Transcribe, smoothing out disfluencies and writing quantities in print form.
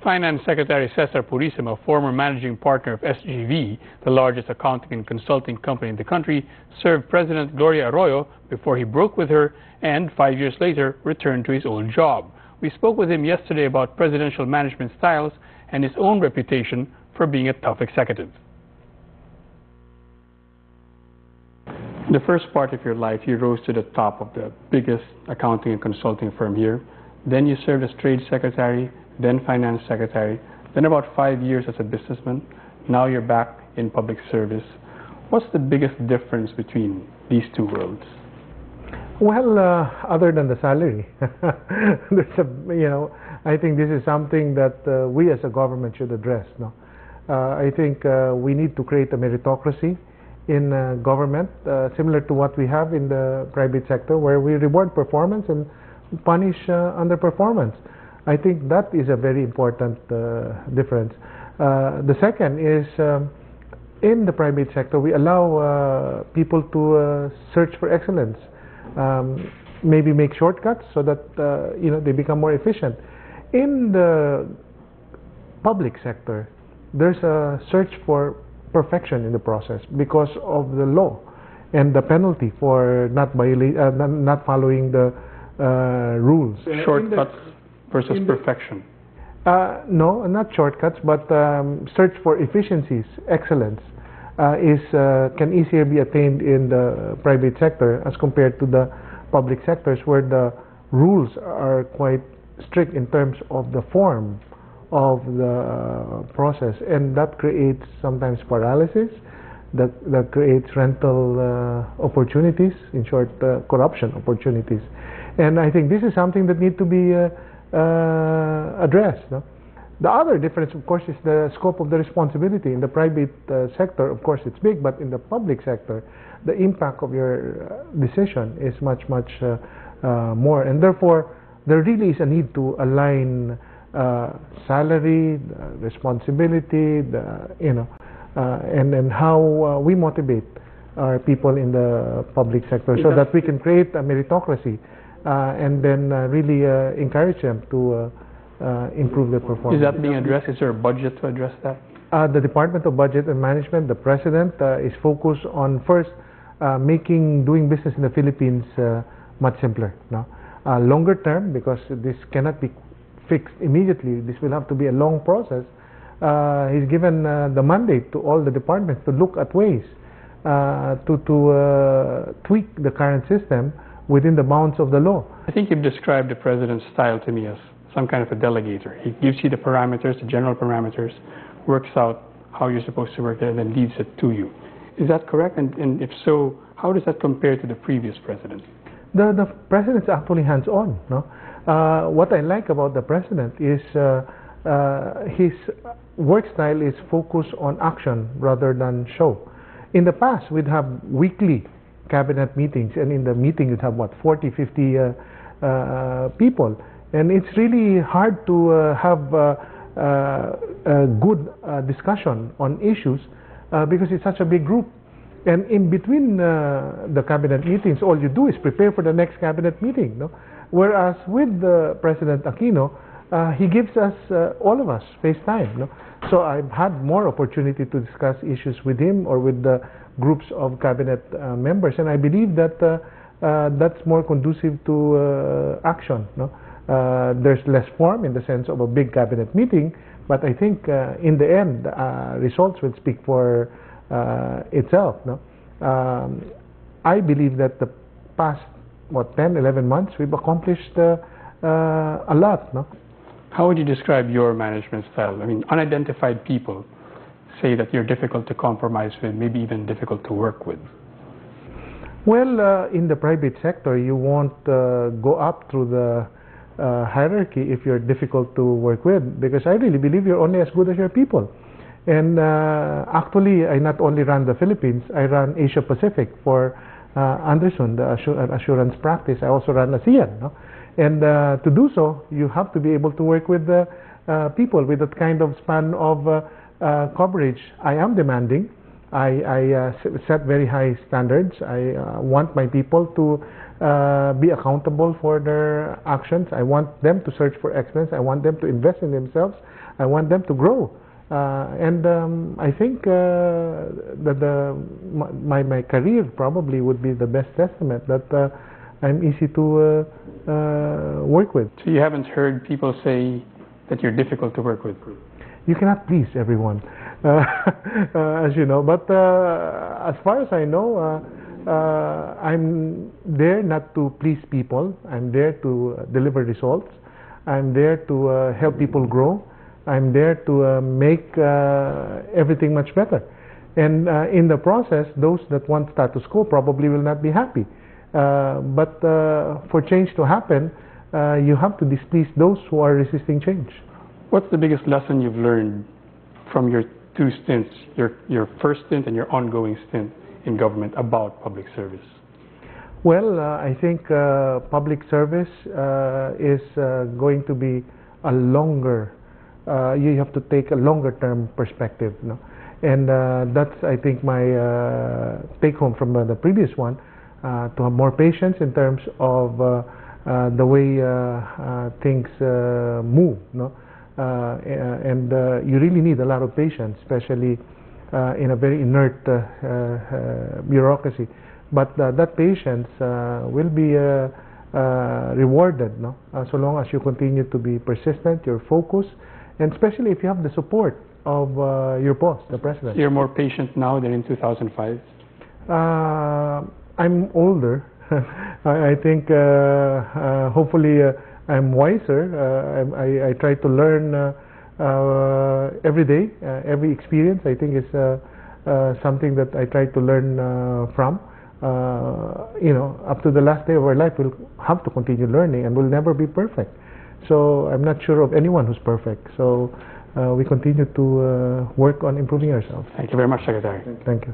Finance Secretary Cesar Purisima, former managing partner of SGV, the largest accounting and consulting company in the country, served President Gloria Arroyo before he broke with her and 5 years later returned to his old job. We spoke with him yesterday about presidential management styles and his own reputation for being a tough executive. In the first part of your life, you rose to the top of the biggest accounting and consulting firm here. Then you served as trade secretary, then finance secretary, then about 5 years as a businessman. Now you're back in public service. What's the biggest difference between these two worlds? Well, other than the salary, I think this is something that we as a government should address. No? I think we need to create a meritocracy in government, similar to what we have in the private sector, where we reward performance and punish underperformance. I think that is a very important difference. The second is in the private sector, we allow people to search for excellence, maybe make shortcuts so that they become more efficient. In the public sector, there's a search for perfection in the process because of the law and the penalty for not following the rules. Shortcuts versus perfection. No, not shortcuts, but search for efficiencies, excellence can easier be attained in the private sector as compared to the public sectors, where the rules are quite strict in terms of the form of the process, and that creates sometimes paralysis, that creates rental opportunities, in short, corruption opportunities. And I think this is something that needs to be addressed. No? The other difference, of course, is the scope of the responsibility. In the private sector, of course, it's big, but in the public sector, the impact of your decision is much, much more. And therefore, there really is a need to align salary, responsibility, and how we motivate our people in the public sector so that we can create a meritocracy and then really encourage them to improve their performance. Is that being addressed? Is there a budget to address that? The Department of Budget and Management, the President, is focused on first making doing business in the Philippines much simpler. No? Longer term, because this cannot be fixed immediately. This will have to be a long process. He's given the mandate to all the departments to look at ways to tweak the current system within the bounds of the law. I think you've described the President's style to me as some kind of a delegator. He gives you the parameters, the general parameters, works out how you're supposed to work there, and then leaves it to you. Is that correct? And if so, how does that compare to the previous President? The President's actually hands-on. No? What I like about the President is his work style is focused on action rather than show. In the past, we'd have weekly cabinet meetings, and in the meeting you'd have, 40, 50 people. And it's really hard to have a good discussion on issues because it's such a big group. And in between the cabinet meetings, all you do is prepare for the next cabinet meeting. No? Whereas with President Aquino, he gives us, all of us, face time. No? So I've had more opportunity to discuss issues with him or with the groups of cabinet members. And I believe that that's more conducive to action. No? There's less form in the sense of a big cabinet meeting, but I think in the end, results will speak for itself. No? I believe that the past 10, 11 months, we've accomplished a lot. No? How would you describe your management style? I mean, unidentified people say that you're difficult to compromise with, maybe even difficult to work with. Well, in the private sector, you won't go up through the hierarchy if you're difficult to work with, because I really believe you're only as good as your people. And actually, I not only run the Philippines, I run Asia Pacific for Anderson, the assurance practice. I also run ASEAN. No? And to do so, you have to be able to work with people with that kind of span of coverage. I am demanding, set very high standards. I want my people to be accountable for their actions. I want them to search for excellence. I want them to invest in themselves. I want them to grow. I think that my career probably would be the best testament that I'm easy to work with. So you haven't heard people say that you're difficult to work with? You cannot please everyone, as you know. But as far as I know, I'm there not to please people. I'm there to deliver results. I'm there to help people grow. I'm there to make everything much better. And in the process, those that want status quo probably will not be happy. But for change to happen, you have to displease those who are resisting change. What's the biggest lesson you've learned from your two stints, your first stint and your ongoing stint in government about public service? Well, I think public service is going to be a longer, you have to take a longer term perspective. No? And that's, I think, my take home from the previous one, to have more patience in terms of the way things move. No? You really need a lot of patience, especially in a very inert bureaucracy. But that patience will be rewarded, no? So long as you continue to be persistent, you're focused, and especially if you have the support of your boss, the president. You're more patient now than in 2005? I'm older. I think hopefully I'm wiser. I try to learn every day. Every experience, I think, is something that I try to learn from. You know, up to the last day of our life, we'll have to continue learning, and we'll never be perfect. So I'm not sure of anyone who's perfect. So we continue to work on improving ourselves. Thank you very much, Secretary. Thank you.